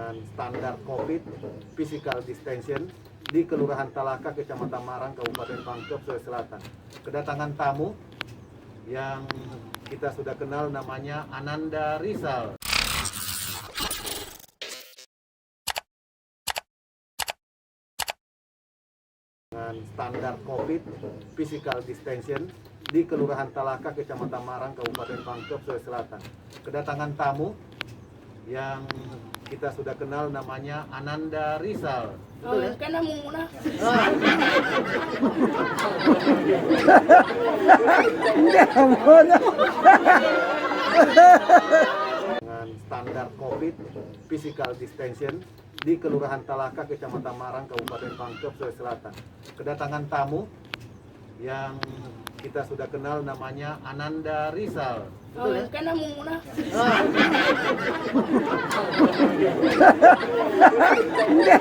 dengan standar COVID, physical distancing di Kelurahan Talaka, Kecamatan Marang, Kabupaten Pangkep, Sulawesi Selatan. Kedatangan tamu yang kita sudah kenal namanya Ananda Rizal. Dengan standar COVID, physical distancing di Kelurahan Talaka, Kecamatan Marang, Kabupaten Pangkep, Sulawesi Selatan. Kedatangan tamu yang kita sudah kenal namanya Ananda Rizal. Betul ya? Karena muna. Dengan standar COVID, physical distancing di Kelurahan Talaka, Kecamatan Marang, Kabupaten Pangkep, Sulawesi Selatan. Kedatangan tamu yang kita sudah kenal namanya Ananda Rizal. Betul ya? Karena muna. Hindi,